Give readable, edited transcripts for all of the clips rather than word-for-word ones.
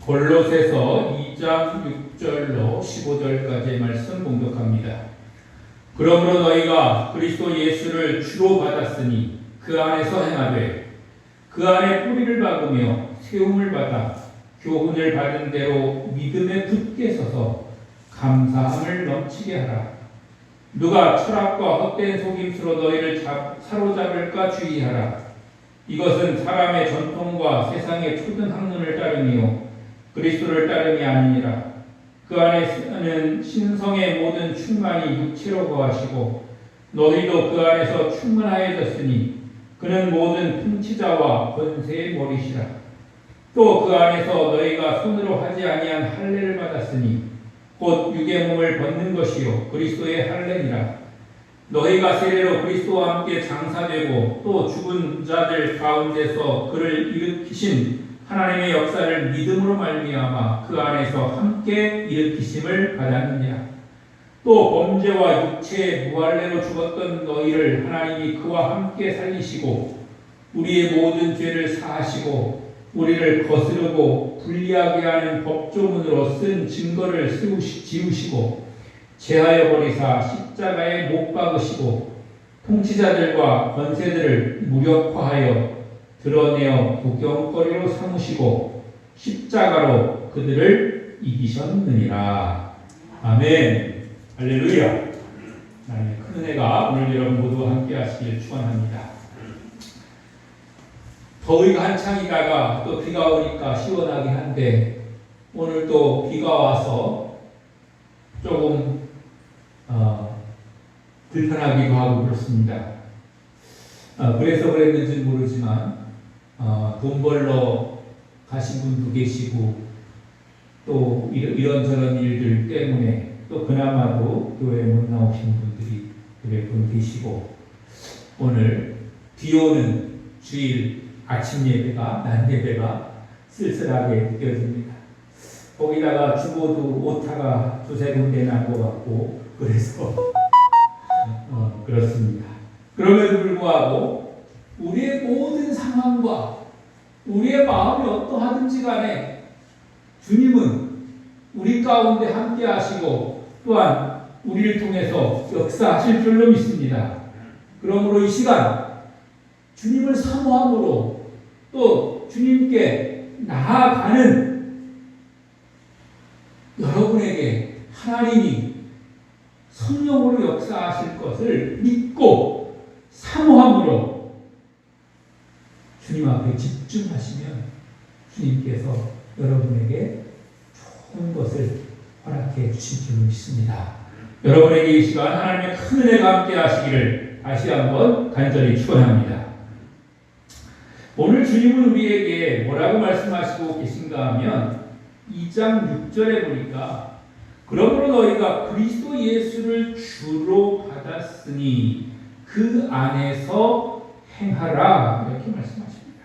골로새서 2장 6절로 15절까지의 말씀 봉독합니다. 그러므로 너희가 그리스도 예수를 주로 받았으니 그 안에서 행하되 그 안에 뿌리를 박으며 세움을 받아 교훈을 받은 대로 믿음에 굳게 서서 감사함을 넘치게 하라. 누가 철학과 헛된 속임수로 너희를 사로잡을까 주의하라. 이것은 사람의 전통과 세상의 초든 학문을 따름이요 그리스도를 따름이 아니니라. 그 안에는 신성의 모든 충만이 육체로 거하시고 너희도 그 안에서 충만하여졌으니 그는 모든 통치자와 권세의 머리시라. 또 그 안에서 너희가 손으로 하지 아니한 할례를 받았으니 곧 육의 몸을 벗는 것이요 그리스도의 할례니라. 너희가 세례로 그리스도와 함께 장사되고 또 죽은 자들 가운데서 그를 일으키신 하나님의 역사를 믿음으로 말미암아 그 안에서 함께 일으키심을 받았느냐. 또 범죄와 육체의 무할례로 죽었던 너희를 하나님이 그와 함께 살리시고 우리의 모든 죄를 사하시고 우리를 거스르고 불리하게 하는 법조문으로 쓴 증거를 지우시고 제하여 버리사 십자가에 못 박으시고 통치자들과 권세들을 무력화하여 드러내어 구경거리로 삼으시고 십자가로 그들을 이기셨느니라. 아멘. 할렐루야. 하나님의 큰 은혜가 오늘 여러분 모두 함께 하시길 축원합니다. 더위가 한창이다가 또 비가 오니까 시원하긴 한데 오늘 또 비가 와서 조금 불편하기도 하고 그렇습니다. 그래서 그랬는지 모르지만 돈 벌러 가신 분도 계시고 또 이런저런 일들 때문에 또 그나마도 교회에 못 나오신 분들이 몇 분 계시고 오늘 비 오는 주일 아침 예배가 낮 예배가 쓸쓸하게 느껴집니다. 거기다가 주보도 오타가 두세 군데 난 것 같고 그래서 그렇습니다. 그럼에도 불구하고 우리의 모든 상황과 우리의 마음이 어떠하든지 간에 주님은 우리 가운데 함께 하시고 또한 우리를 통해서 역사하실 줄로 믿습니다. 그러므로 이 시간 주님을 사모함으로 또 주님께 나아가는 여러분에게 하나님이 성령으로 역사하실 것을 믿고 사모함으로 주님 앞에 집중하시면 주님께서 여러분에게 좋은 것을 허락해 주실 줄 믿습니다. 여러분에게 이 시간 하나님의 큰 은혜가 함께 하시기를 다시 한번 간절히 축원합니다. 오늘 주님은 우리에게 뭐라고 말씀하시고 계신가 하면 2장 6절에 보니까 그러므로 너희가 그리스도 예수를 주로 받았으니 그 안에서 행하라 이렇게 말씀하십니다.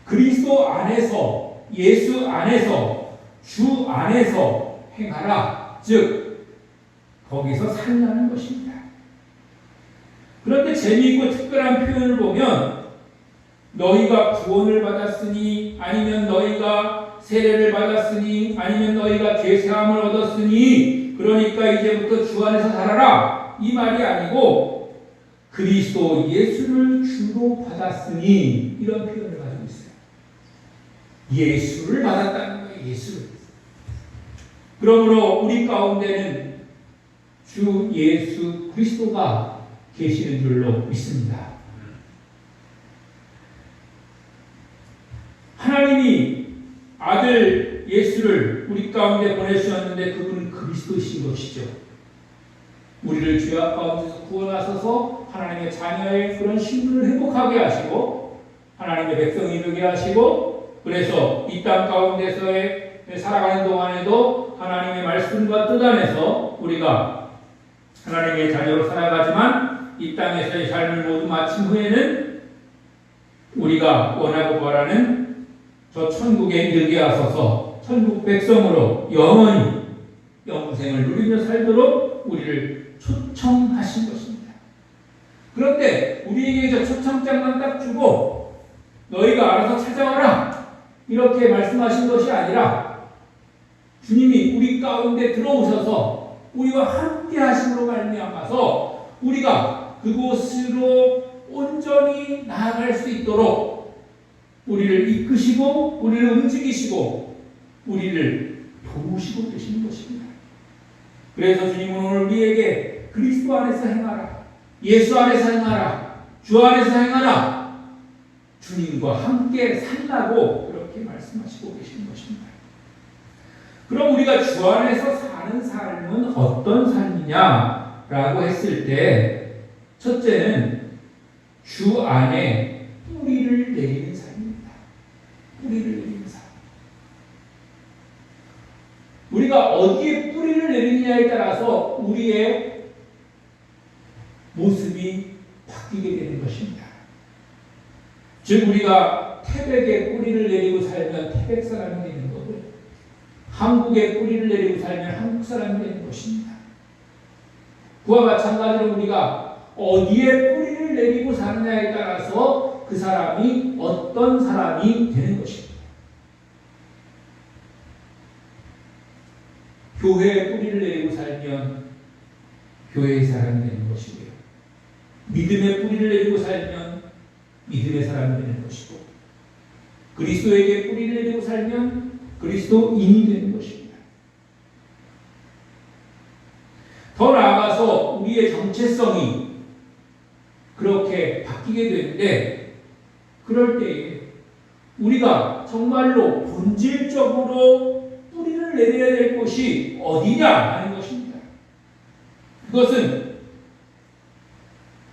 그리스도 안에서 예수 안에서 주 안에서 행하라 즉 거기서 살라는 것입니다. 그런데 재미있고 특별한 표현을 보면 너희가 구원을 받았으니 아니면 너희가 세례를 받았으니 아니면 너희가 죄사함을 얻었으니 그러니까 이제부터 주 안에서 살아라 이 말이 아니고 그리스도 예수를 주로 받았으니 이런 표현을 가지고 있어요. 예수를 받았다는 거예요. 예수를. 그러므로 우리 가운데는 주 예수 그리스도가 계시는 줄로 믿습니다. 하나님이 아들 예수를 우리 가운데 보내주셨는데 그분은 그리스도이신 것이죠. 우리를 죄악 가운데서 구원하셔서 하나님의 자녀의 그런 신분을 회복하게 하시고 하나님의 백성이 되게 하시고 그래서 이 땅 가운데서의 살아가는 동안에도 하나님의 말씀과 뜻 안에서 우리가 하나님의 자녀로 살아가지만 이 땅에서의 삶을 모두 마친 후에는 우리가 원하고 바라는 저 천국에 이르게 하소서 천국 백성으로 영원히 영생을 누리며 살도록 우리를 초청하신 것입니다. 그런데 우리에게 저 초청장만 딱 주고 너희가 알아서 찾아와라 이렇게 말씀하신 것이 아니라 주님이 우리 가운데 들어오셔서 우리와 함께 하심으로 말미암아서 우리가 그곳으로 온전히 나아갈 수 있도록 우리를 이끄시고 우리를 움직이시고 우리를 도우시고 계시는 것입니다. 그래서 주님은 오늘 우리에게 그리스도 안에서 행하라, 예수 안에서 행하라, 주 안에서 행하라, 주님과 함께 살라고 그렇게 말씀하시고 계시는 것입니다. 그럼 우리가 주 안에서 사는 삶은 어떤 삶이냐라고 했을 때 첫째는 주 안에 뿌리를 내리는 삶입니다. 뿌리를 내리는 삶. 우리가 어디에 뿌리를 내리느냐에 따라서 우리의 모습이 바뀌게 되는 것입니다. 즉 우리가 태백에 뿌리를 내리고 살면 태백 사람이 되는 거고요. 한국에 뿌리를 내리고 살면 한국 사람이 되는 것입니다. 그와 마찬가지로 우리가 어디에 뿌리를 내리고 사느냐에 따라서 그 사람이 어떤 사람이 되는 것입니다. 교회에 뿌리를 내리고 살면 교회의 사람이 되는 것이고요. 믿음에 뿌리를 내리고 살면 믿음의 사람이 되는 것이고, 그리스도에게 뿌리를 내리고 살면 그리스도인이 되는 것입니다. 더 나아가서 우리의 정체성이 그렇게 바뀌게 되는데, 그럴 때에 우리가 정말로 본질적으로 뿌리를 내려야 될 곳이 어디냐 하는 것입니다. 그것은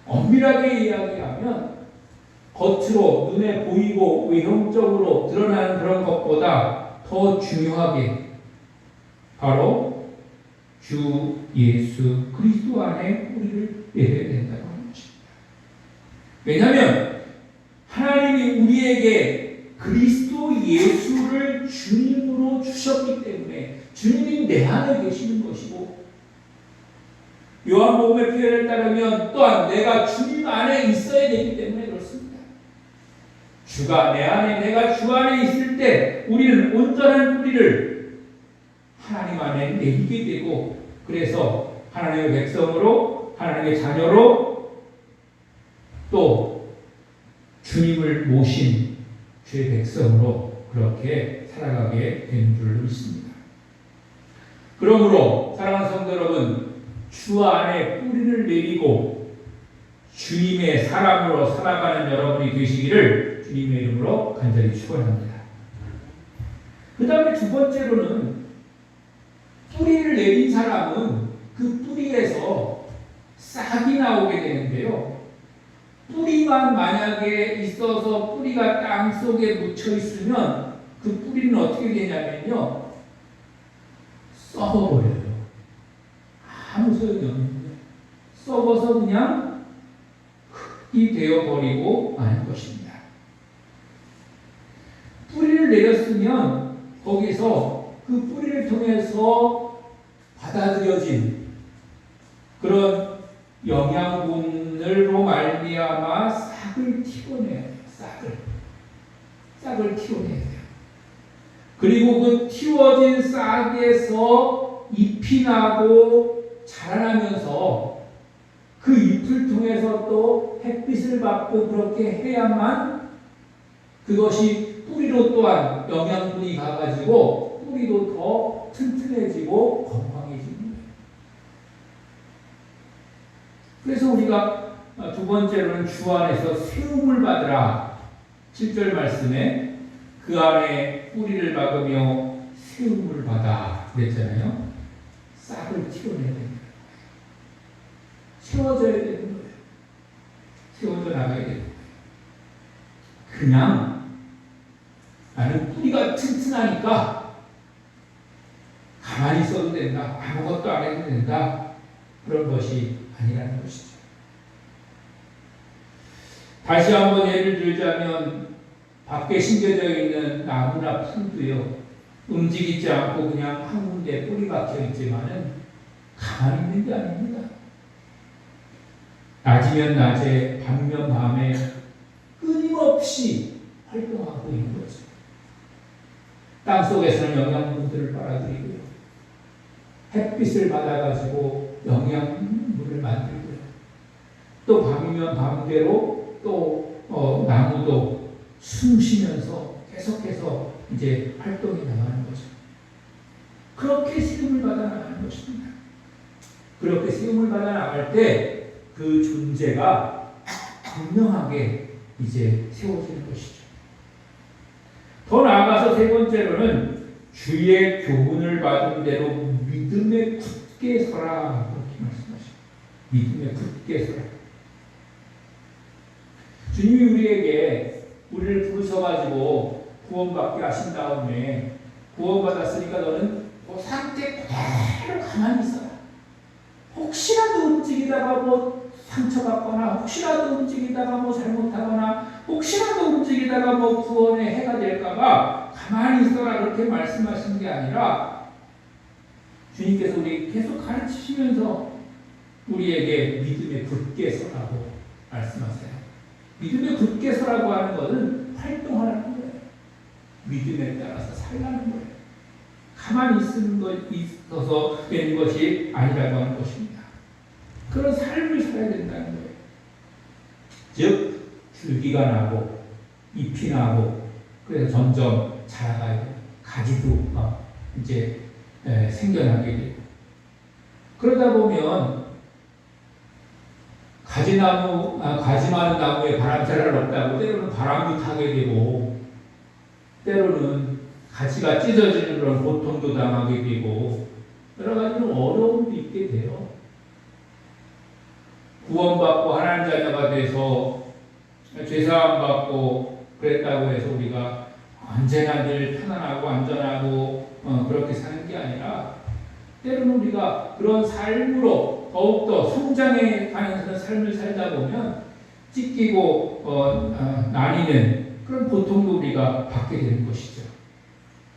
엄밀하게 이야기하면 겉으로 눈에 보이고 외형적으로 드러나는 그런 것보다 더 중요하게 바로 주 예수 그리스도 안에 뿌리를 내려야 된다고 하는 것입니다. 왜냐하면 하나님이 우리에게 그리스도 예수를 주님으로 주셨기 때문에 주님이 내 안에 계시는 것이고, 요한복음의 표현에 따르면 또한 내가 주님 안에 있어야 되기 때문에 그렇습니다. 주가 내 안에, 내가 주 안에 있을 때 우리는 온전한 뿌리를 하나님 안에 내리게 되고, 그래서 하나님의 백성으로, 하나님의 자녀로, 또 주님을 모신 주의 백성으로 그렇게 살아가게 된 줄 믿습니다. 그러므로 사랑하는 성도 여러분, 주 안에 뿌리를 내리고 주님의 사람으로 살아가는 여러분이 되시기를 주님의 이름으로 간절히 축원합니다. 그 다음에 두 번째로는 뿌리를 내린 사람은 그 뿌리에서 싹이 나오게 되는데요. 뿌리만 만약에 있어서 뿌리가 땅 속에 묻혀 있으면 그 뿌리는 어떻게 되냐면요, 썩어버려요. 아무 소용이 없는데 썩어서 그냥 흙이 되어버리고 마는 것입니다. 뿌리를 내렸으면 거기서 그 뿌리를 통해서 받아들여진 그런 영양분으로 말미암아 싹을 틔워내야 돼요. 싹을 틔워내야 돼요. 그리고 그 틔워진 싹에서 잎이 나고 자라나면서 그 잎을 통해서 또 햇빛을 받고 그렇게 해야만 그것이 뿌리로 또한 영양분이 가가지고 뿌리도 더 튼튼해지고 건강해지는 거예요. 그래서 우리가 두 번째로는 주 안에서 세움을 받으라. 7절 말씀에 그 안에 뿌리를 박으며 세움을 받아 그랬잖아요. 싹을 틔워내야 됩니다. 세워져야 되는 거예요. 세워져 나가야 되는 거예요. 그냥 나는 뿌리가 튼튼하니까 가만히 있어도 된다, 아무것도 안 해도 된다, 그런 것이 아니라는 것이죠. 다시 한번 예를 들자면 밖에 심겨져 있는 나무나 풀도요, 움직이지 않고 그냥 한 군데 뿌리 박혀 있지만은 가만히 있는 게 아닙니다. 낮이면 낮에, 밤이면 밤에 끊임없이 활동하고 있는 거죠. 땅 속에서는 영양분들을 빨아들이고요. 햇빛을 받아가지고 영양분을 만들고요. 또 밤이면 밤대로 또 나무도 숨 쉬면서 계속해서 이제 활동이 나가는 거죠. 그렇게 시험을 받아 나가는 것입니다. 그렇게 시험을 받아 나갈 때 그 존재가 분명하게 이제 세워지는 것이죠. 더 나아가서 세 번째로는 주의 교훈을 받은 대로 믿음에 굳게 서라 그렇게 말씀하십니다. 믿음에 굳게 서라. 주님이 우리를 부르셔가지고 구원받게 하신 다음에 구원받았으니까 너는 그 상태 그대로 가만히 있어라. 혹시라도 움직이다가 뭐 상처받거나 혹시라도 움직이다가 뭐 잘못하거나 혹시라도 움직이다가 뭐 구원에 해가 될까봐 가만히 있어라 그렇게 말씀하시는 게 아니라 주님께서 우리 계속 가르치시면서 우리에게 믿음에 굳게 서라고 말씀하세요. 믿음에 굳게 서라고 하는 것은 활동하라는 거예요. 믿음에 따라서 살라는 거예요. 가만히 있어서 되는 것이 아니라고 하는 것입니다. 그런 삶을 살아야 된다는 거예요. 즉 줄기가 나고 잎이 나고 그래서 점점 자라가요. 가지도 이제 생겨나게 되고 그러다 보면 가지 많은 나무에 바람자랄 없다고 때로는 바람도 타게 되고 때로는 가지가 찢어지는 그런 고통도 당하게 되고 여러 가지 어려움도 있게 돼요. 구원받고 하나님 자녀가 돼서 죄사함 받고 그랬다고 해서 우리가 언제나 늘 편안하고 안전하고 그렇게 사는 게 아니라 때로는 우리가 그런 삶으로 더욱더 성장해 가는 삶을 살다 보면 찢기고 나뉘는 그런 고통도 우리가 받게 되는 것이죠.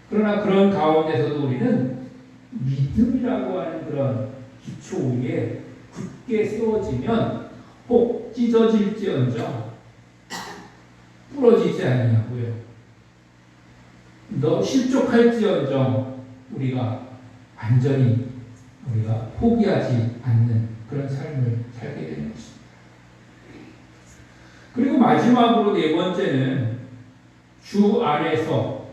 그러나 그런 가운데서도 우리는 믿음이라고 하는 그런 기초 위에 굳게 세워지면 혹 찢어질지언정 부러지지 아니하고요. 너 실족할지언정 우리가 완전히 우리가 포기하지 않는 그런 삶을 살게 되는 것입니다. 그리고 마지막으로 네 번째는 주 안에서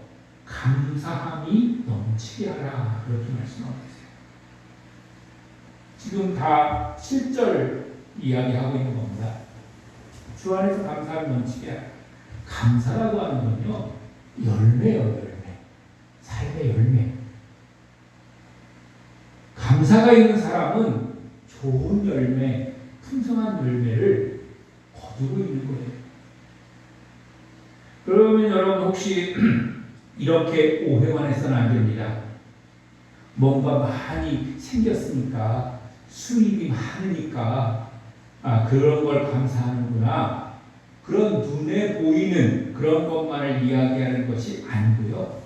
감사함이 넘치게 하라 그렇게 말씀하고 계세요. 지금 다 7절 이야기하고 있는 겁니다. 주 안에서 감사함이 넘치게 하라. 감사라고 하는 건요 열매예요. 열매. 삶의 열매. 감사가 있는 사람은 좋은 열매, 풍성한 열매를 거두고 있는 거예요. 그러면 여러분 혹시 이렇게 오해만 해서는 안 됩니다. 뭔가 많이 생겼으니까 수입이 많으니까 그런 걸 감사하는구나. 그런 눈에 보이는 그런 것만을 이야기하는 것이 아니고요.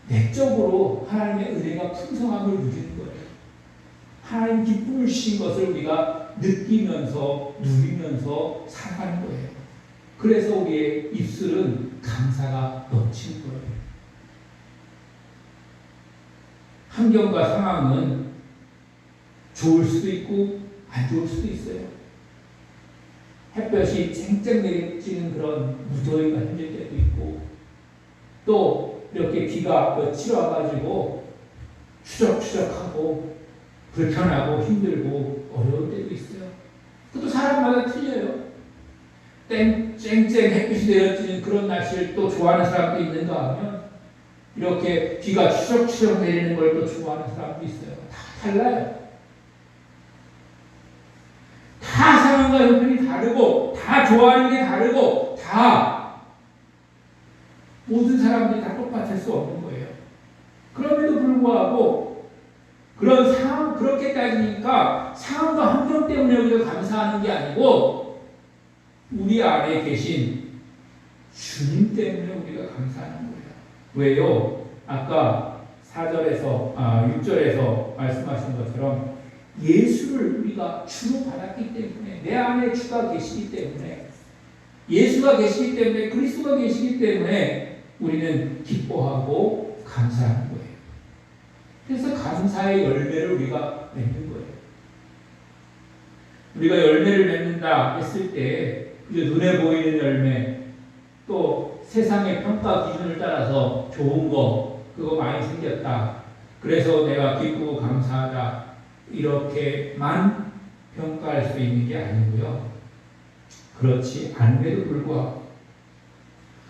내적으로 하나님의 은혜가 풍성함을 누리는 거예요. 하나님 기쁨을 주신 것을 우리가 느끼면서 누리면서 살아가는 거예요. 그래서 우리의 입술은 감사가 넘치는 거예요. 환경과 상황은 좋을 수도 있고 안 좋을 수도 있어요. 햇볕이 쨍쨍 내리쬐는 그런 무더위가 힘들 때도 있고 또 이렇게 비가 며칠 와가지고 추적추적하고 불편하고 힘들고 어려울 때도 있어요. 그것도 사람마다 틀려요. 쨍쨍 햇빛이 내려지는 그런 날씨를 또 좋아하는 사람도 있는가 하면 이렇게 비가 추적추적 내리는 걸 또 좋아하는 사람도 있어요. 다 달라요. 다 상황과 형편이 다르고 다 좋아하는 게 다르고 다 모든 사람들이 다 똑같을 수 없는 거예요. 그럼에도 불구하고 그런 상황 그렇게 따지니까 상황과 환경 때문에 우리가 감사하는 게 아니고 우리 안에 계신 주님 때문에 우리가 감사하는 거예요. 왜요? 아까 6절에서 말씀하신 것처럼 예수를 우리가 주로 받았기 때문에 내 안에 주가 계시기 때문에 예수가 계시기 때문에 그리스도가 계시기 때문에 우리는 기뻐하고 감사하는 거예요. 그래서 감사의 열매를 우리가 맺는 거예요. 우리가 열매를 맺는다 했을 때 눈에 보이는 열매, 또 세상의 평가 기준을 따라서 좋은 거 그거 많이 생겼다. 그래서 내가 기쁘고 감사하다. 이렇게만 평가할 수 있는 게 아니고요. 그렇지 않음에도 불구하고,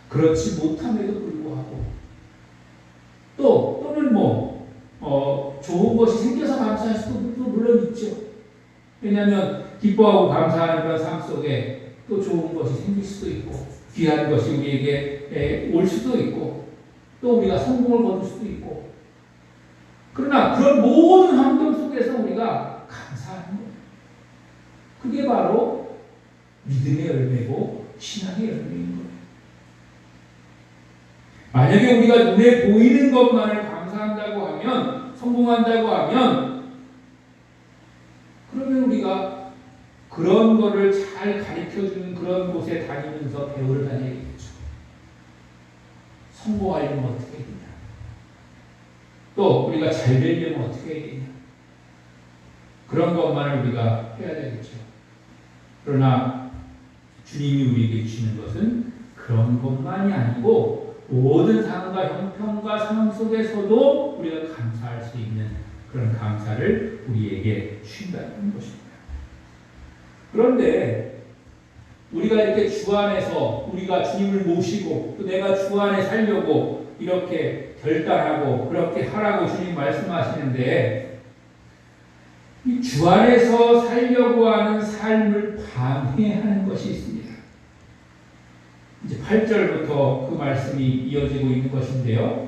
그렇지 못함에도 불구하고, 또는 좋은 것이 생겨서 감사할 수도 물론 있죠. 왜냐하면 기뻐하고 감사하는 그런 삶 속에 또 좋은 것이 생길 수도 있고, 귀한 것이 우리에게 올 수도 있고, 또 우리가 성공을 거둘 수도 있고. 그러나 그런 모든 환경 속에서 우리가 감사하는 거예요. 그게 바로 믿음의 열매고 신앙의 열매인 거예요. 만약에 우리가 눈에 보이는 것만을 감사한다고 하면, 성공한다고 하면, 그러면 우리가 그런 거를 잘 가르쳐주는 그런 곳에 다니면서 배우러 다녀야겠죠. 성공하려면 어떻게 해야 되냐? 또 우리가 잘 되려면 어떻게 해야 되냐? 그런 것만을 우리가 해야 되겠죠. 그러나 주님이 우리에게 주시는 것은 그런 것만이 아니고 모든 상황과 형편과 상황 속에서도 우리가 감사할 수 있는 그런 감사를 우리에게 주신다는 것입니다. 그런데 우리가 이렇게 주 안에서 우리가 주님을 모시고 또 내가 주 안에 살려고 이렇게 결단하고 그렇게 하라고 주님 말씀하시는데, 이 주 안에서 살려고 하는 삶을 방해하는 것이 있습니다. 이제 8절부터 그 말씀이 이어지고 있는 것인데요.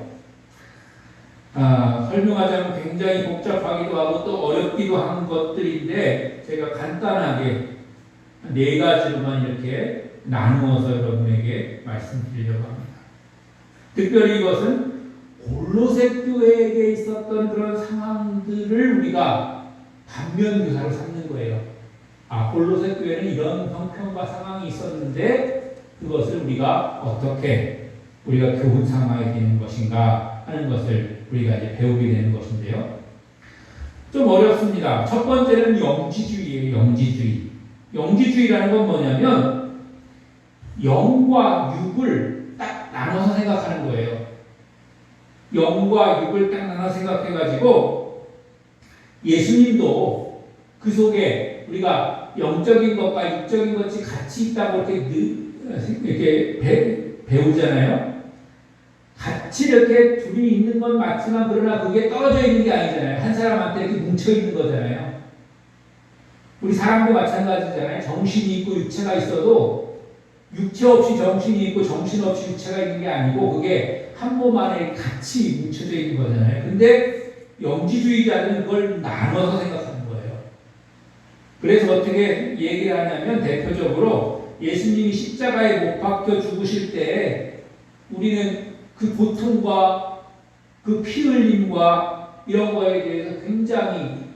설명하자면 굉장히 복잡하기도 하고 또 어렵기도 한 것들인데 제가 간단하게 4가지로만 이렇게 나누어서 여러분에게 말씀드리려고 합니다. 특별히 이것은 골로새 교회에게 있었던 그런 상황들을 우리가 반면교사로 삼는 거예요. 골로새 교회는 이런 형편과 상황이 있었는데 그것을 우리가 어떻게 우리가 교훈 삼아야 되는 것인가 하는 것을 우리가 이제 배우게 되는 것인데요. 좀 어렵습니다. 첫 번째는 영지주의예요. 영지주의라는 건 뭐냐면 영과 육을 딱 나눠서 생각하는 거예요. 영과 육을 딱 나눠서 생각해가지고 예수님도 그 속에 우리가 영적인 것과 육적인 것이 같이 있다고 이렇게 배우잖아요. 같이 이렇게 둘이 있는 건 맞지만 그러나 그게 떨어져 있는 게 아니잖아요. 한 사람한테 이렇게 뭉쳐 있는 거잖아요. 우리 사람도 마찬가지잖아요. 정신이 있고 육체가 있어도 육체 없이 정신이 있고 정신 없이 육체가 있는 게 아니고 그게 한 몸 안에 같이 뭉쳐져 있는 거잖아요. 근데 영지주의자는 그걸 나눠서 생각하는 거예요. 그래서 어떻게 얘기를 하냐면 대표적으로 예수님이 십자가에 못 박혀 죽으실 때 우리는 그 고통과 그 피 흘림과 이런 거에 대해서 굉장히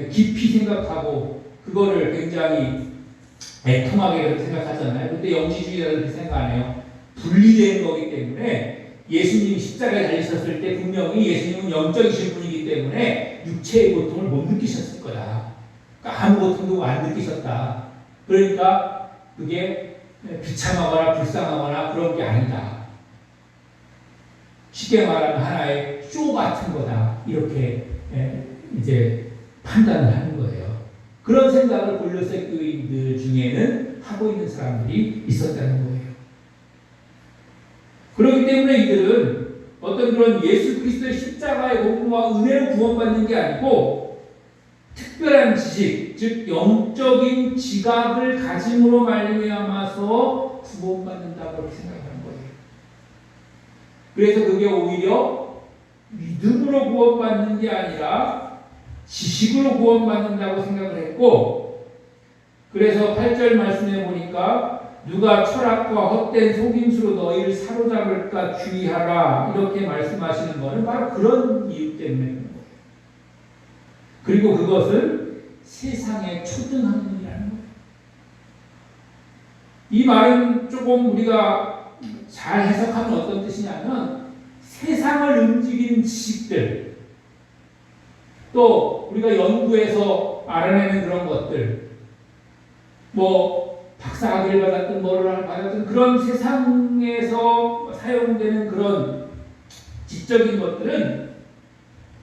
깊이 생각하고 그거를 굉장히 애통하게 생각하잖아요. 근데 영지주의자들은 그렇게 생각 안 해요. 분리된 거기 때문에 예수님이 십자가에 달리셨을 때 분명히 예수님은 영적이신 분이기 때문에 육체의 고통을 못 느끼셨을 거다. 그러니까 아무 고통도 안 느끼셨다. 그러니까 그게 비참하거나 불쌍하거나 그런 게 아니다. 쉽게 말하면 하나의 쇼 같은 거다. 이렇게 이제 판단을 하는 거예요. 그런 생각을 골로새 교인들 중에는 하고 있는 사람들이 있었다는 거예요. 그렇기 때문에 이들은 어떤 그런 예수 그리스도의 십자가의 공로와 은혜로 구원받는 게 아니고 특별한 지식, 즉 영적인 지각을 가짐으로 말미암아서 구원받는다고 생각하는 거예요. 그래서 그게 오히려 믿음으로 구원받는 게 아니라 지식으로 구원받는다고 생각을 했고, 그래서 8절 말씀에 보니까 누가 철학과 헛된 속임수로 너희를 사로잡을까 주의하라 이렇게 말씀하시는 것은 바로 그런 이유 때문에 그런 거예요. 그리고 그것은 세상의 초등학문이라는 거예요. 이 말은 조금 우리가 잘 해석하면 어떤 뜻이냐면 세상을 움직이는 지식들, 또 우리가 연구해서 알아내는 그런 것들, 뭐 박사학위를 받았든 뭐를 받았든 그런 세상에서 사용되는 그런 지적인 것들은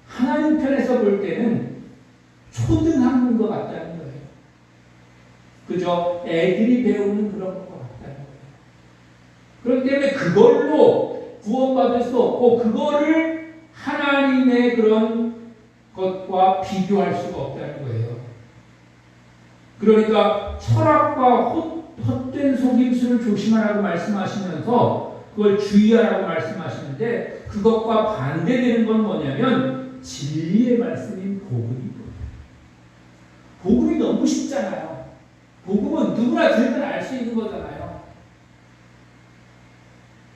하나님 편에서 볼 때는 초등학문과 같다는 거예요. 그죠? 애들이 배우는 그런 것 같다는 거예요. 그렇기 때문에 그걸로 구원받을 수 없고 그거를 하나님의 그런 것과 비교할 수가 없다는 거예요. 그러니까 철학과 헛된 속임수를 조심하라고 말씀하시면서 그걸 주의하라고 말씀하시는데 그것과 반대되는 건 뭐냐면 진리의 말씀인 복음이거든요. 복음이 너무 쉽잖아요. 복음은 누구나 들으면 알 수 있는 거잖아요.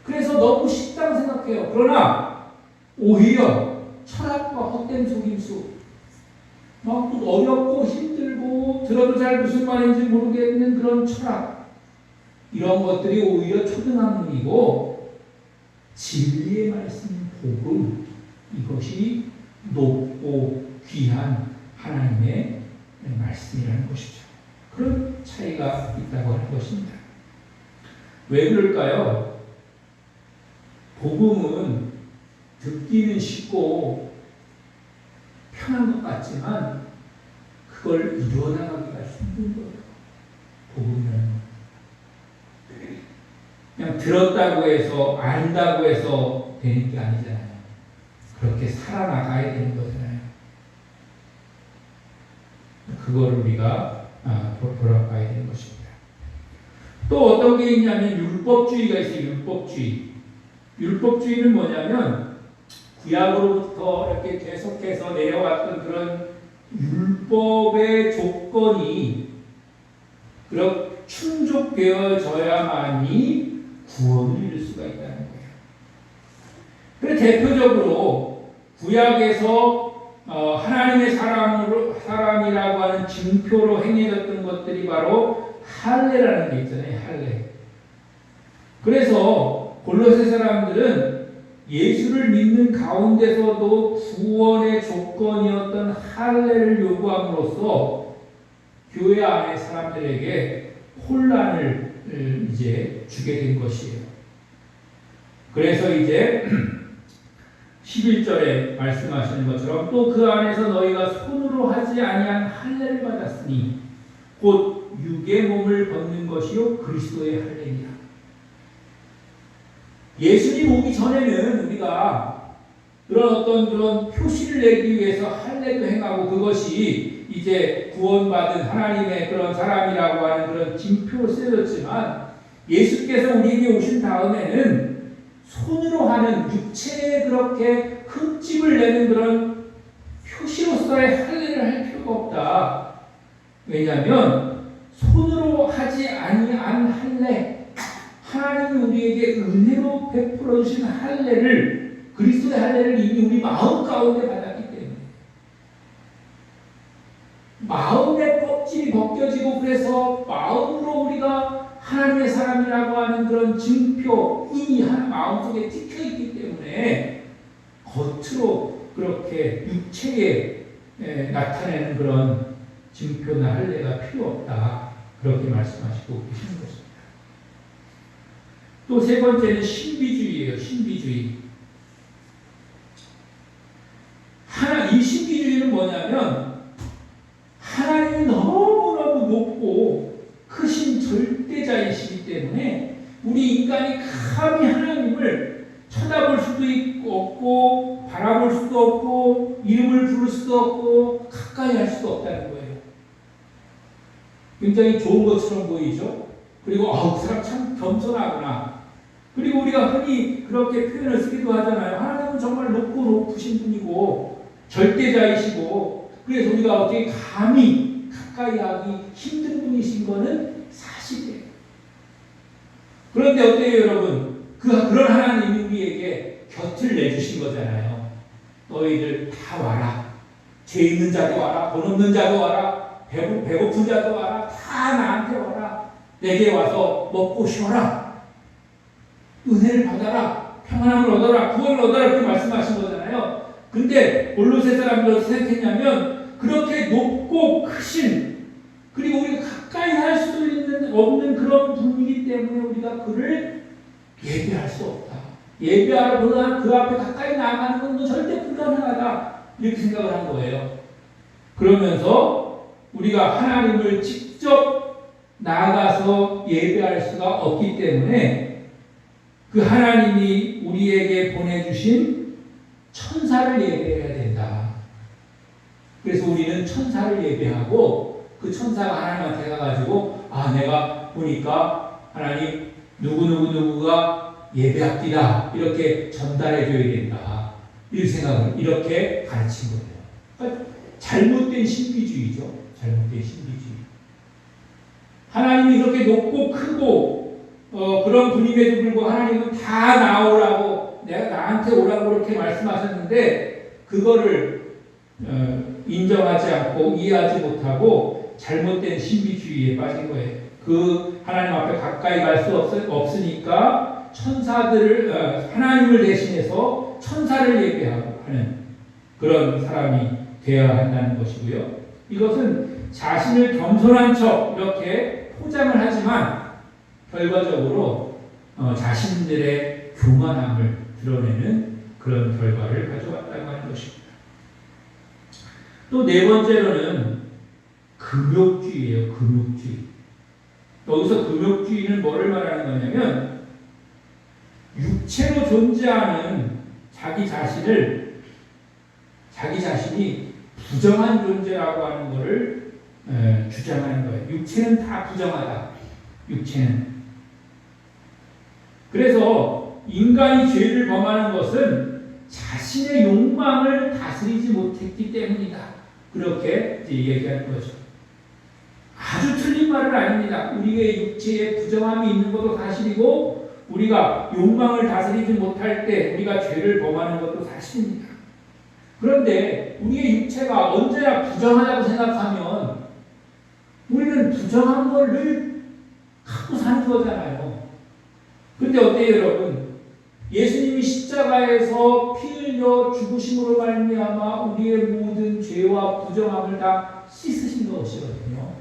그래서 너무 쉽다고 생각해요. 그러나 오히려 철학과 헛된 속임수, 막 어렵고 힘들고 들어도 잘 무슨 말인지 모르겠는 그런 철학, 이런 것들이 오히려 초등학문이고 진리의 말씀 복음, 이것이 높고 귀한 하나님의 말씀이라는 것이죠. 그런 차이가 있다고 하는 것입니다. 왜 그럴까요? 복음은 듣기는 쉽고 편한 것 같지만 그걸 이루어나가기가 힘든 거예요. 복음은 그냥 들었다고 해서 안다고 해서 되는 게 아니잖아요. 그렇게 살아나가야 되는 거잖아요. 그걸 우리가 돌아봐야 되는 것입니다. 또 어떤 게 있냐면 율법주의가 있어요. 율법주의. 율법주의는 뭐냐면 구약으로부터 이렇게 계속해서 내려왔던 그런 율법의 조건이 그렇게 충족되어져야만이 구원을 이룰 수가 있다는 거예요. 그래서 대표적으로 구약에서 하나님의 사람이라고 하는 증표로 행해졌던 것들이 바로 할례라는 게 있잖아요. 할례. 그래서 골로새 사람들은 예수를 믿는 가운데서도 구원의 조건이었던 할례를 요구함으로써 교회 안의 사람들에게 혼란을 이제 주게 된 것이에요. 그래서 이제 11절에 말씀하시는 것처럼 또 그 안에서 너희가 손으로 하지 아니한 할례를 받았으니 곧 육의 몸을 벗는 것이요 그리스도의 할례니라. 예수님 오기 전에는 우리가 그런 표시를 내기 위해서 할례도 행하고 그것이 이제 구원받은 하나님의 그런 사람이라고 하는 그런 징표로 쓰여졌지만 예수께서 우리에게 오신 다음에는 손으로 하는 육체에 그렇게 흠집을 내는 그런 표시로서의 할례를 할 필요가 없다. 왜냐하면 손으로 하지 아니한 할례, 하나님이 우리에게 은혜로 베풀어 주신 할례를, 그리스도의 할례를 이미 우리 마음 가운데 받았기 때문에 마음의 껍질이 벗겨지고 그래서 마음으로 우리가 하나님의 사람이라고 하는 그런 증표 이미 마음속에 찍혀있기 때문에 겉으로 그렇게 육체에 나타내는 그런 증표나 할례가 필요 없다. 그렇게 말씀하시고 계시는 것입니다. 또 세 번째는 신비주의예요. 신비주의. 이 신비주의는 뭐냐면 하나님이 너무너무 높고 크신 절대자이시기 때문에 우리 인간이 감히 하나님을 쳐다볼 수도 없고 바라볼 수도 없고 이름을 부를 수도 없고 가까이 할 수도 없다는 거예요. 굉장히 좋은 것처럼 보이죠. 그리고 그 사람 참 겸손하구나. 그리고 우리가 흔히 그렇게 표현을 쓰기도 하잖아요. 하나님은 정말 높으신 분이고 절대자이시고 그래서 우리가 어떻게 감히 가까이 하기 힘든 분이신 거는 사실이에요. 그런데 어때요 여러분? 그런 하나님이 우리에게 곁을 내주신 거잖아요. 너희들 다 와라. 죄 있는 자도 와라. 돈 없는 자도 와라. 배고픈 자도 와라. 다 나한테 와라. 내게 와서 먹고 쉬어라. 은혜를 받아라, 평안함을 얻어라, 구원을 얻어라 이렇게 말씀하신 거잖아요. 근데 골로새 사람들 어떻게 생각했냐면 그렇게 높고 크신 그리고 우리가 가까이 할 수 없는 그런 분이기 때문에 우리가 그를 예배할 수 없다. 예배하러보다 그 앞에 가까이 나가는 건 절대 불가능하다. 이렇게 생각을 한 거예요. 그러면서 우리가 하나님을 직접 나아가서 예배할 수가 없기 때문에 그 하나님이 우리에게 보내주신 천사를 예배해야 된다. 그래서 우리는 천사를 예배하고 그 천사가 하나님한테 가가지고 내가 보니까 하나님 누구가 예배합디다 이렇게 전달해 줘야 된다. 이 생각을 이렇게 가르친 거예요. 그러니까 잘못된 신비주의죠. 잘못된 신비주의. 하나님이 이렇게 높고 크고 그런 분임에도 불구하고 하나님은 다 나오라고 내가 나한테 오라고 그렇게 말씀하셨는데 그거를 인정하지 않고 이해하지 못하고 잘못된 신비주의에 빠진 거예요. 그 하나님 앞에 가까이 갈 수 없으니까 천사들을 하나님을 대신해서 천사를 예배하고 하는 그런 사람이 되어야 한다는 것이고요. 이것은 자신을 겸손한 척 이렇게 포장을 하지만 결과적으로 자신들의 교만함을 드러내는 그런 결과를 가져왔다고 하는 것입니다. 또 네 번째로는 금욕주의예요. 금욕주의. 여기서 금욕주의는 뭐를 말하는 거냐면 육체로 존재하는 자기 자신이 부정한 존재라고 하는 것을 주장하는 거예요. 육체는 다 부정하다. 육체는. 그래서 인간이 죄를 범하는 것은 자신의 욕망을 다스리지 못했기 때문이다. 그렇게 얘기하는 거죠. 아주 틀린 말은 아닙니다. 우리의 육체에 부정함이 있는 것도 사실이고 우리가 욕망을 다스리지 못할 때 우리가 죄를 범하는 것도 사실입니다. 그런데 우리의 육체가 언제나 부정하다고 생각하면 우리는 부정한 걸 늘 갖고 사는 거잖아요. 근데 어때요, 여러분? 예수님이 십자가에서 피 흘려 죽으심으로 말미암아 우리의 모든 죄와 부정함을 다 씻으신 것이거든요.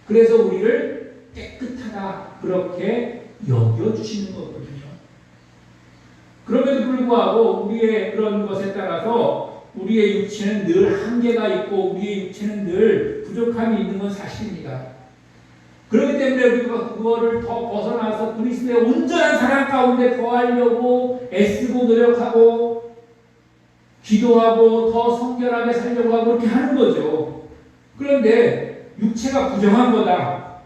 그래서 우리를 깨끗하다 그렇게 여겨주시는 거거든요. 그럼에도 불구하고 우리의 그런 것에 따라서 우리의 육체는 늘 한계가 있고 우리의 육체는 늘 부족함이 있는 건 사실입니다. 그렇기 때문에 우리가 그거를 더 벗어나서 그리스도의 온전한 사랑 가운데 거하려고 애쓰고 노력하고 기도하고 더 성결하게 살려고 하고 그렇게 하는 거죠. 그런데 육체가 부정한 거다.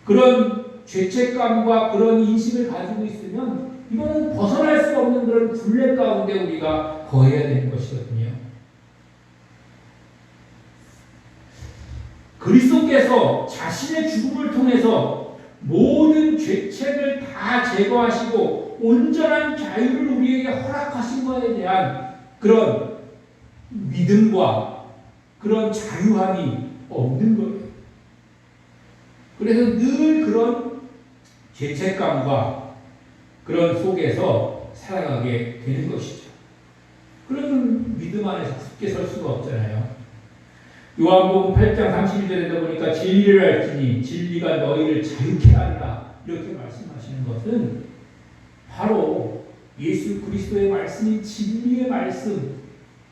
그런 죄책감과 그런 인식을 가지고 있으면 이거는 벗어날 수 없는 그런 굴레 가운데 우리가 거해야 되는 것이거든요. 그리스도께서 자신의 죽음을 통해서 모든 죄책을 다 제거하시고 온전한 자유를 우리에게 허락하신 것에 대한 그런 믿음과 그런 자유함이 없는 거예요. 그래서 늘 그런 죄책감과 그런 속에서 살아가게 되는 것이죠. 그러면 믿음 안에서 굳게 설 수가 없잖아요. 요한복음 8장 31절에 보니까 진리를 알지니 진리가 너희를 자유케 하리라 이렇게 말씀하시는 것은 바로 예수 그리스도의 말씀인 진리의 말씀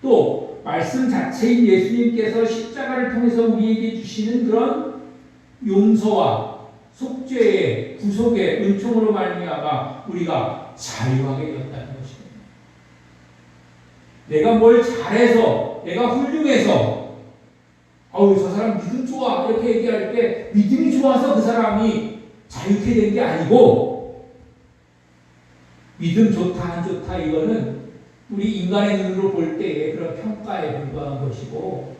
또 말씀 자체인 예수님께서 십자가를 통해서 우리에게 주시는 그런 용서와 속죄의 구속의 은총으로 말미암아 우리가 자유하게 되었다는 것입니다. 내가 뭘 잘해서 내가 훌륭해서 저 사람 믿음 좋아 이렇게 얘기할 때 믿음이 좋아서 그 사람이 자유케 된 게 아니고 믿음 좋다 안 좋다 이거는 우리 인간의 눈으로 볼 때의 그런 평가에 불과한 것이고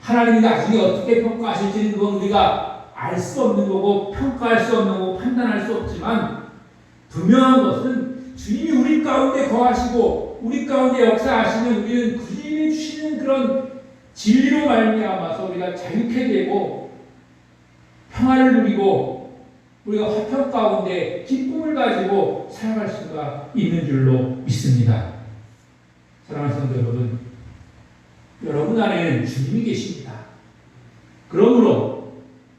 하나님이 나중에 어떻게 평가하실지는 그건 우리가 알 수 없는 거고 평가할 수 없는 거고 판단할 수 없지만 분명한 것은 주님이 우리 가운데 거하시고 우리 가운데 역사하시면 우리는 주님이 주시는 그런 진리로 말미암아서 우리가 자유케 되고 평화를 누리고 우리가 화평 가운데 기쁨을 가지고 살아갈 수가 있는 줄로 믿습니다. 사랑하는 성도 여러분, 여러분 안에는 주님이 계십니다. 그러므로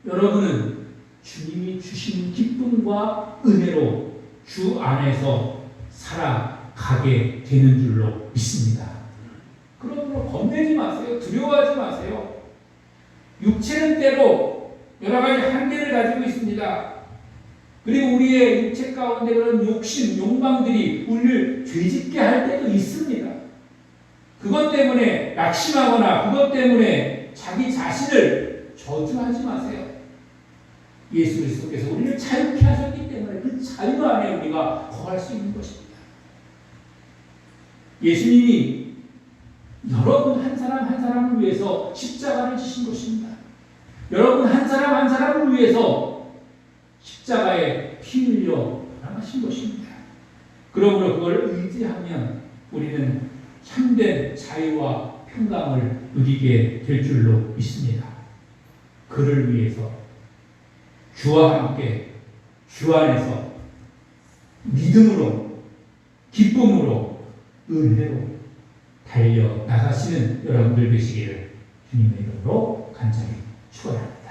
여러분은 주님이 주신 기쁨과 은혜로 주 안에서 살아가게 되는 줄로 믿습니다. 그러므로 겁내지 마세요. 두려워하지 마세요. 육체는 때로 여러 가지 한계를 가지고 있습니다. 그리고 우리의 육체 가운데 그런 욕심, 욕망들이 우리를 죄짓게 할 때도 있습니다. 그것 때문에 낙심하거나 그것 때문에 자기 자신을 저주하지 마세요. 예수 그리스도께서 우리를 자유케 하셨기 때문에 그 자유 안에 우리가 거할 수 있는 것입니다. 예수님이 여러분 한 사람 한 사람을 위해서 십자가를 지신 것입니다. 여러분 한 사람 한 사람을 위해서 십자가에 피 흘려 돌아가신 것입니다. 그러므로 그걸 의지하면 우리는 참된 자유와 평강을 누리게 될 줄로 믿습니다. 그를 위해서 주와 함께 주 안에서 믿음으로 기쁨으로 은혜로 달려 나가시는 여러분들 되시기를 주님의 이름으로 간절히 축원합니다.